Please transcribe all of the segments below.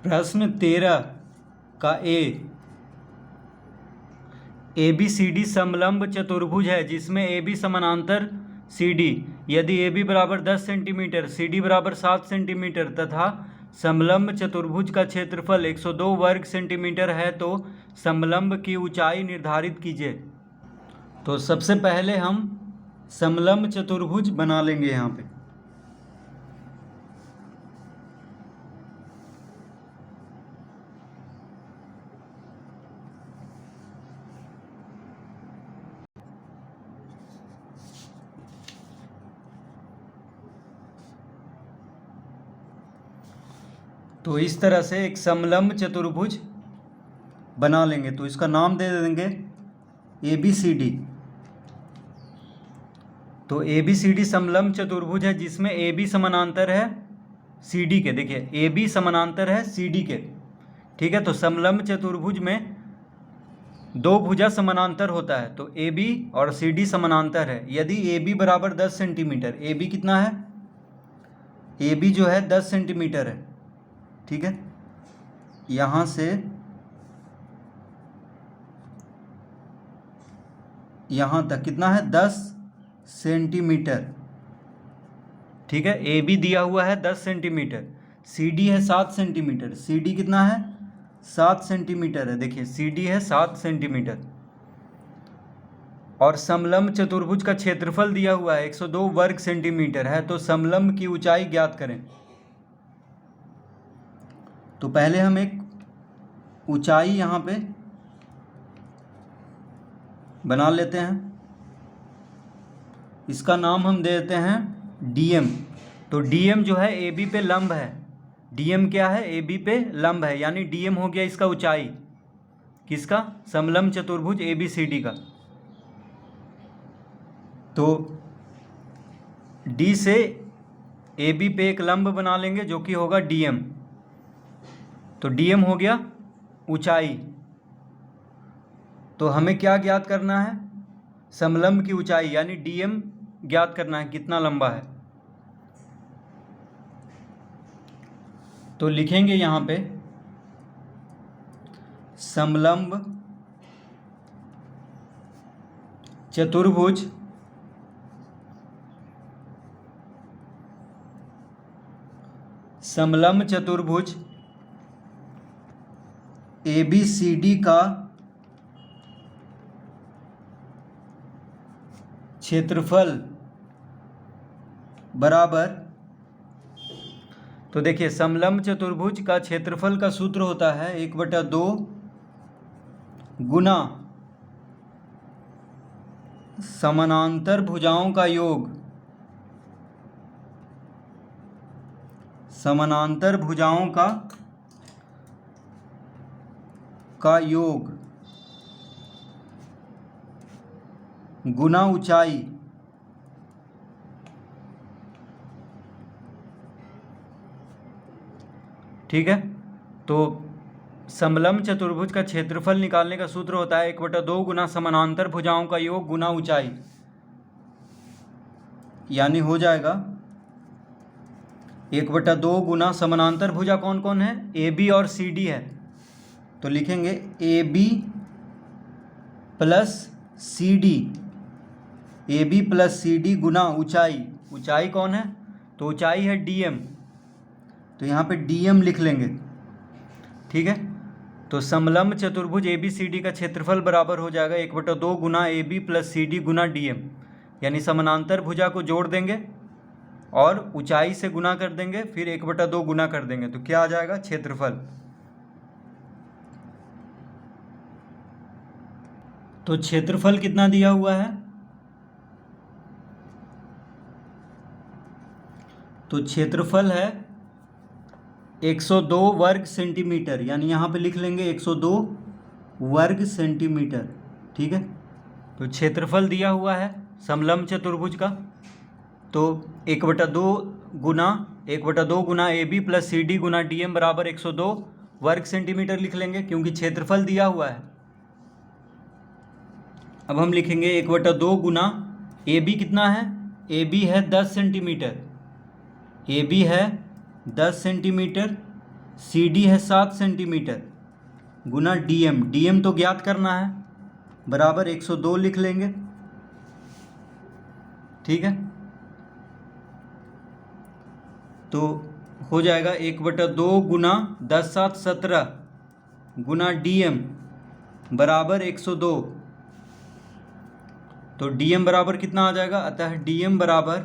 प्रश्न 13 का ए B C D समलंब चतुर्भुज है जिसमें ए बी समानांतर सी डी, यदि ए बी बराबर 10 सेंटीमीटर, सी डी बराबर 7 सेंटीमीटर तथा समलंब चतुर्भुज का क्षेत्रफल 102 वर्ग सेंटीमीटर है तो समलंब की ऊंचाई निर्धारित कीजिए। तो सबसे पहले हम समलंब चतुर्भुज बना लेंगे यहाँ पे। तो इस तरह से एक समलंब चतुर्भुज बना लेंगे। तो इसका नाम दे देंगे ए बी सी डी। तो ए बी सी डी समलंब चतुर्भुज है जिसमें ए बी समानांतर है सी डी के। देखिए ए बी समानांतर है सी डी के, ठीक है। तो समलंब चतुर्भुज में दो भुजा समानांतर होता है, तो ए बी और सी डी समानांतर है। यदि ए बी बराबर 10 सेंटीमीटर, ए बी कितना है, ए बी जो है 10 सेंटीमीटर है, ठीक है। यहाँ से यहाँ तक कितना है, 10 सेंटीमीटर, ठीक है। ए बी दिया हुआ है 10 सेंटीमीटर, सी डी है 7 सेंटीमीटर, सी डी कितना है 7 सेंटीमीटर है। देखिए सी डी है 7 सेंटीमीटर और समलंब चतुर्भुज का क्षेत्रफल दिया हुआ है 102 वर्ग सेंटीमीटर है। तो समलंब की ऊंचाई ज्ञात करें। तो पहले हम एक ऊंचाई यहाँ पे बना लेते हैं। इसका नाम हम दे देते हैं डीएम। तो डीएम जो है ए बी पे लंब है। डीएम क्या है, ए बी पे लंब है, यानी डीएम हो गया इसका ऊंचाई, किसका, समलंब चतुर्भुज ए बी सी डी का। तो डी से ए बी पे एक लंब बना लेंगे जो कि होगा डीएम। तो डीएम हो गया ऊंचाई। तो हमें क्या ज्ञात करना है, समलंब की ऊंचाई, यानी डीएम ज्ञात करना है कितना लंबा है। तो लिखेंगे यहाँ पे समलंब चतुर्भुज समलंब चतुर्भुज ए बी सी डी का क्षेत्रफल बराबर। तो देखिए समलंब चतुर्भुज का क्षेत्रफल का सूत्र होता है 1/2 गुना समानांतर भुजाओं का योग, समानांतर भुजाओं का योग गुना ऊंचाई। ठीक है। तो समलंब चतुर्भुज का क्षेत्रफल निकालने का सूत्र होता है 1/2 गुना समानांतर भुजाओं का योग गुना ऊंचाई, यानी हो जाएगा 1/2 गुना समानांतर भुजा कौन कौन है, ए बी और सी डी है। तो लिखेंगे A B plus C D, A B plus C D गुना ऊंचाई। ऊंचाई कौन है, तो ऊंचाई है डीएम। तो यहाँ पे डीएम लिख लेंगे, ठीक है। तो समलंब चतुर्भुज ए बी सी डी का क्षेत्रफल बराबर हो जाएगा 1/2 गुना A B plus C D गुना डीएम, यानी समानांतर भुजा को जोड़ देंगे और ऊंचाई से गुना कर देंगे, फिर 1/2 गुना कर देंगे। तो क्या आ जाएगा, क्षेत्रफल। तो क्षेत्रफल कितना दिया हुआ है, तो क्षेत्रफल है 102 वर्ग सेंटीमीटर, यानी यहाँ पे लिख लेंगे 102 वर्ग सेंटीमीटर, ठीक है। तो क्षेत्रफल दिया हुआ है समलंब चतुर्भुज का। तो 1/2 गुना A B plus C D गुना डी एम बराबर 102 वर्ग सेंटीमीटर लिख लेंगे, क्योंकि क्षेत्रफल दिया हुआ है। अब हम लिखेंगे 1/2 गुना ए बी कितना है, ए बी है 10 सेंटीमीटर, ए बी है 10 सेंटीमीटर, सी डी है 7 सेंटीमीटर गुना डी एम, डी एम तो ज्ञात करना है, बराबर 102 लिख लेंगे। ठीक है, तो हो जाएगा 1/2 गुना 10 7 17 गुना डी एम बराबर 102। तो डी एम बराबर कितना आ जाएगा, अतः डी एम बराबर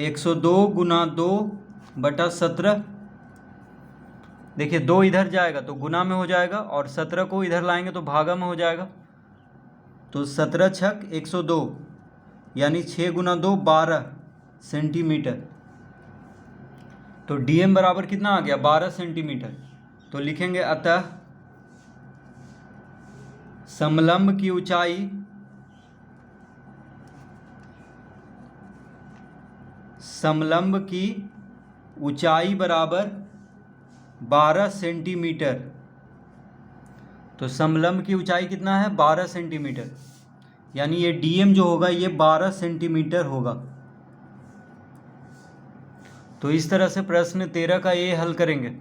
102 गुना 2/17। देखिए 2 इधर जाएगा तो गुना में हो जाएगा और 17 को इधर लाएंगे तो भागा में हो जाएगा। तो 17 छक 102 यानी 6 गुना 2 12 सेंटीमीटर। तो डीएम बराबर कितना आ गया, 12 सेंटीमीटर। तो लिखेंगे अतः समलंब की ऊंचाई बराबर 12 सेंटीमीटर। तो समलंब की ऊंचाई कितना है, 12 सेंटीमीटर, यानी ये डीएम जो होगा ये 12 सेंटीमीटर होगा। तो इस तरह से प्रश्न 13 का ये हल करेंगे।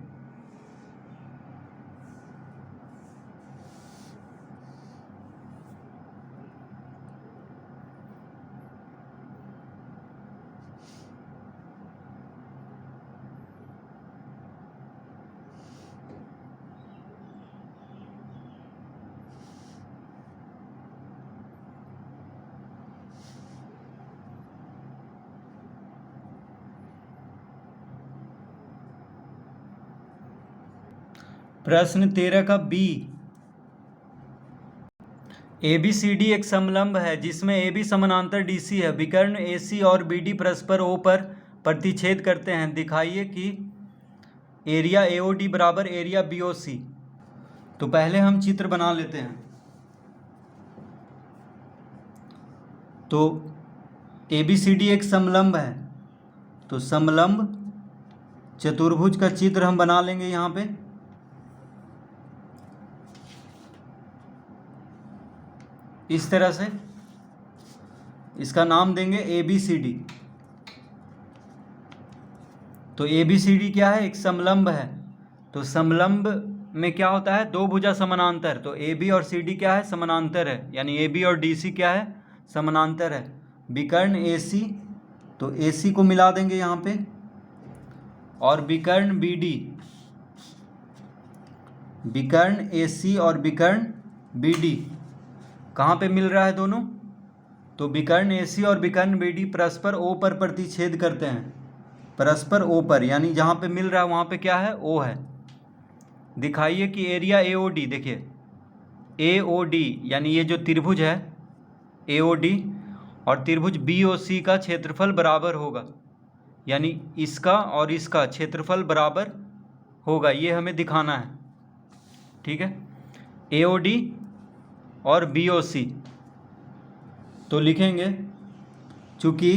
प्रश्न 13 का B, A B C D एक समलंब है जिसमें ए बी समानांतर डी सी है। विकर्ण ए सी और बी डी परस्पर ओ पर प्रतिच्छेद करते हैं। दिखाइए कि एरिया ए ओ डी बराबर एरिया बी ओ सी। तो पहले हम चित्र बना लेते हैं। तो ए बी सी डी एक समलंब है, तो समलंब चतुर्भुज का चित्र हम बना लेंगे यहाँ पे। इस तरह से इसका नाम देंगे ए बी सी डी। तो ए बी सी डी क्या है, एक समलंब है। तो समलंब में क्या होता है, दो भुजा समानांतर। तो ए बी और सी डी क्या है, समानांतर है, यानी ए बी और डी सी क्या है, समानांतर है। विकर्ण ए सी, तो ए सी को मिला देंगे यहाँ पे, और विकर्ण बी डी, विकर्ण ए सी और विकर्ण बी डी कहाँ पे मिल रहा है दोनों, तो विकर्ण ए सी और विकर्ण बी डी परस्पर ओ पर प्रतिच्छेद करते हैं। परस्पर ओ पर, यानी जहाँ पे मिल रहा है वहाँ पे क्या है, ओ है। दिखाइए कि एरिया ए ओ डी, देखिए ए ओ डी यानी ये जो त्रिभुज है ए ओ डी और त्रिभुज बी ओ सी का क्षेत्रफल बराबर होगा, यानी इसका और इसका क्षेत्रफल बराबर होगा, ये हमें दिखाना है। ठीक है, ए ओ डी और बी ओ सी। तो लिखेंगे चूँकि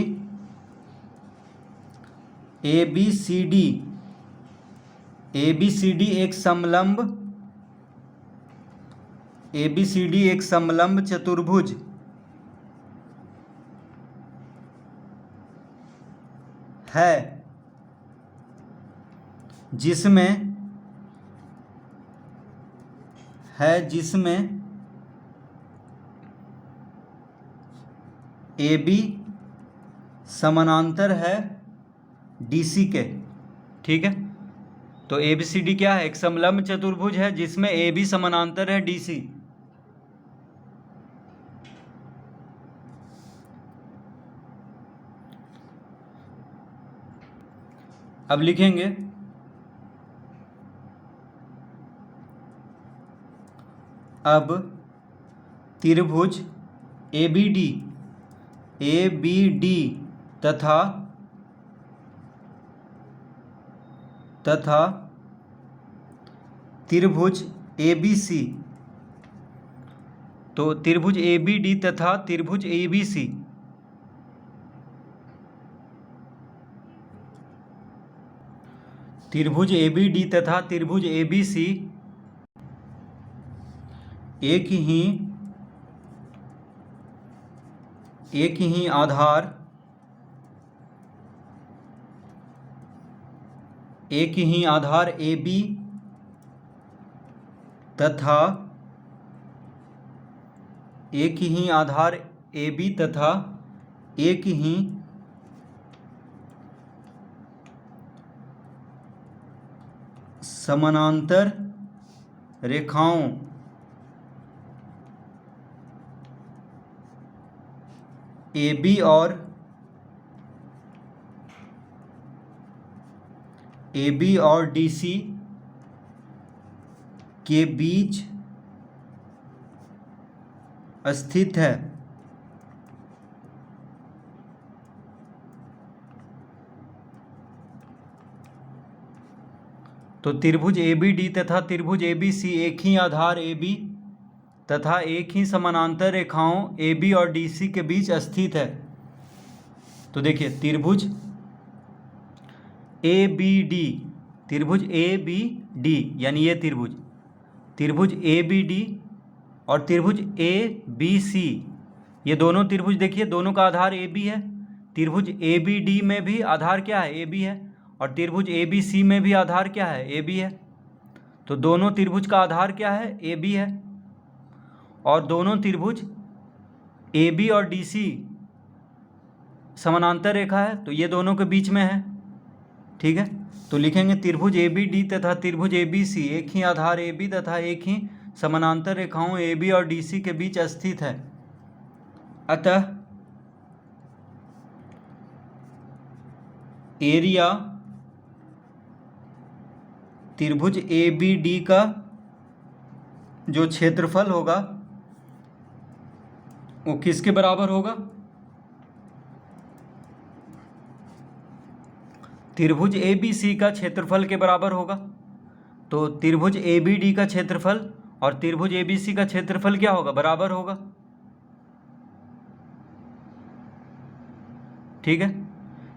ए बी सी डी एक समलंब, ए बी सी डी एक समलंब चतुर्भुज है जिसमें ए बी समानांतर है डी सी के। ठीक है, तो ए बी सी डी क्या है, एक समलंब चतुर्भुज है जिसमें ए बी समानांतर है डी सी। अब लिखेंगे अब त्रिभुज ए बी डी तथा त्रिभुज ए बी सी, तो त्रिभुज ए बी डी तथा त्रिभुज ए बी सी त्रिभुज ए बी डी तथा त्रिभुज ए बी सी एक ही आधार एक ही आधार ए बी तथा एक ही आधार ए बी तथा एक ही समानांतर रेखाओं ए बी और डी सी के बीच स्थित है। तो त्रिभुज ए बी डी तथा त्रिभुज ए बी सी एक ही आधार ए बी तथा एक ही समानांतर रेखाओं ए बी और डी सी के बीच स्थित है। तो देखिए त्रिभुज ए बी डी, त्रिभुज ए बी डी यानी ये त्रिभुज ए बी डी और त्रिभुज ए बी सी, ये दोनों त्रिभुज देखिए दोनों का आधार ए बी है। त्रिभुज ए बी डी में भी आधार क्या है? ए बी है। और त्रिभुज ए बी सी में भी आधार क्या है? ए बी है। तो दोनों त्रिभुज का आधार क्या है? ए बी है। और दोनों त्रिभुज ए बी और डी सी समानांतर रेखा है, तो ये दोनों के बीच में है। ठीक है, तो लिखेंगे त्रिभुज ए बी डी तथा त्रिभुज ए बी सी एक ही आधार ए बी तथा एक ही समानांतर रेखाओं ए बी और डी सी के बीच स्थित है। अतः एरिया त्रिभुज ए बी डी का जो क्षेत्रफल होगा वो किसके बराबर होगा? त्रिभुज ए बी सी का क्षेत्रफल के बराबर होगा। तो त्रिभुज ए बी डी का क्षेत्रफल और त्रिभुज ए बी सी का क्षेत्रफल क्या होगा? बराबर होगा। ठीक है,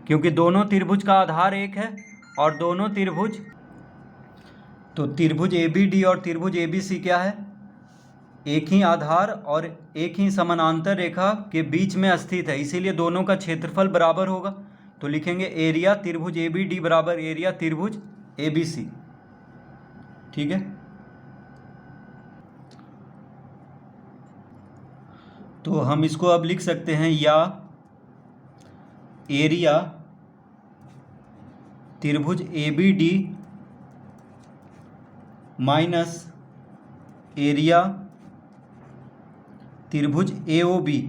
क्योंकि दोनों त्रिभुज का आधार एक है और दोनों त्रिभुज, तो त्रिभुज ए बी डी और त्रिभुज ए बी सी क्या है? एक ही आधार और एक ही समानांतर रेखा के बीच में स्थित है, इसीलिए दोनों का क्षेत्रफल बराबर होगा। तो लिखेंगे एरिया त्रिभुज ए बी डी बराबर एरिया त्रिभुज ए बी सी। ठीक है, तो हम इसको अब लिख सकते हैं या एरिया त्रिभुज A B D minus area त्रिभुज ए ओ बी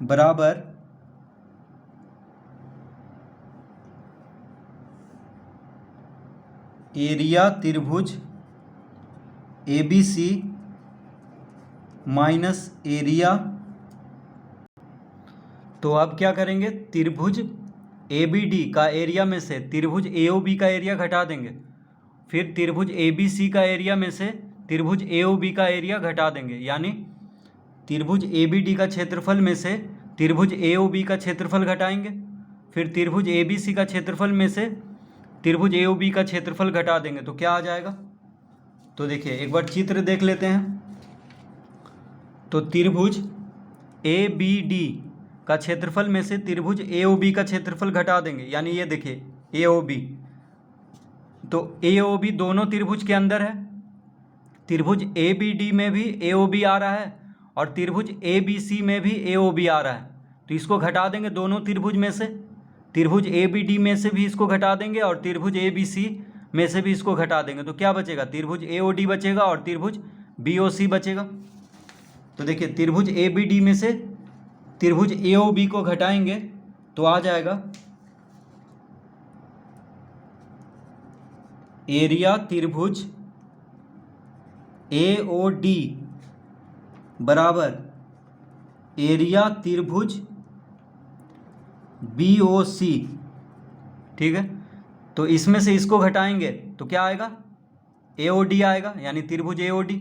बराबर एरिया त्रिभुज A B C minus area. तो अब क्या करेंगे? त्रिभुज ए बी डी का एरिया में से त्रिभुज ए ओ बी का एरिया घटा देंगे, फिर त्रिभुज ए बी सी का एरिया में से त्रिभुज ए ओ बी का एरिया घटा देंगे, यानी त्रिभुज ए बी डी का क्षेत्रफल में से त्रिभुज ए ओ बी का क्षेत्रफल घटाएंगे, फिर त्रिभुज ए बी सी का क्षेत्रफल में से त्रिभुज ए ओ बी का क्षेत्रफल घटा देंगे। तो क्या आ जाएगा? तो देखिए एक बार चित्र देख लेते हैं। तो त्रिभुज ए बी डी का क्षेत्रफल में से त्रिभुज ए ओ बी का क्षेत्रफल घटा देंगे, यानी ये देखिए ए ओ बी, तो ए ओ बी दोनों त्रिभुज के अंदर है। त्रिभुज ए बी डी में भी ए ओ बी आ रहा है और त्रिभुज ए बी सी में भी ए ओ बी आ रहा है, तो इसको घटा देंगे दोनों त्रिभुज में से। त्रिभुज ए बी डी में से भी इसको घटा देंगे और त्रिभुज ए बी सी में से भी इसको घटा देंगे, तो क्या बचेगा? त्रिभुज ए ओ डी बचेगा और त्रिभुज बी ओ सी बचेगा। तो देखिए त्रिभुज ए बी डी में से त्रिभुज ए ओ बी को घटाएंगे तो आ जाएगा एरिया त्रिभुज ए ओ डी बराबर एरिया त्रिभुज बी ओ सी। ठीक है, तो इसमें से इसको घटाएंगे तो क्या आएगा? ए ओ डी आएगा, यानी त्रिभुज ए ओ डी।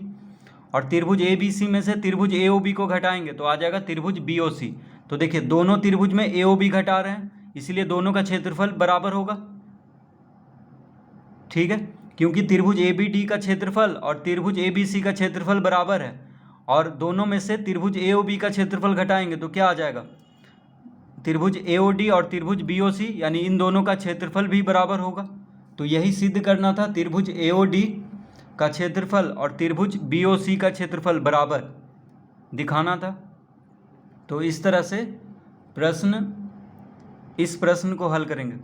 और त्रिभुज ए बी सी में से त्रिभुज ए ओ बी को घटाएंगे तो आ जाएगा त्रिभुज बी ओ सी। तो देखिए दोनों त्रिभुज में ए ओ बी घटा रहे हैं, इसलिए दोनों का क्षेत्रफल बराबर होगा। ठीक है, क्योंकि त्रिभुज ए बी डी का क्षेत्रफल और त्रिभुज ए बी सी का क्षेत्रफल बराबर है और दोनों में से त्रिभुज ए ओ बी का क्षेत्रफल घटाएंगे तो क्या आ जाएगा? त्रिभुज AOD और त्रिभुज BOC यानी इन दोनों का क्षेत्रफल भी बराबर होगा। तो यही सिद्ध करना था, त्रिभुज AOD का क्षेत्रफल और त्रिभुज BOC का क्षेत्रफल बराबर दिखाना था। तो इस तरह से इस प्रश्न को हल करेंगे।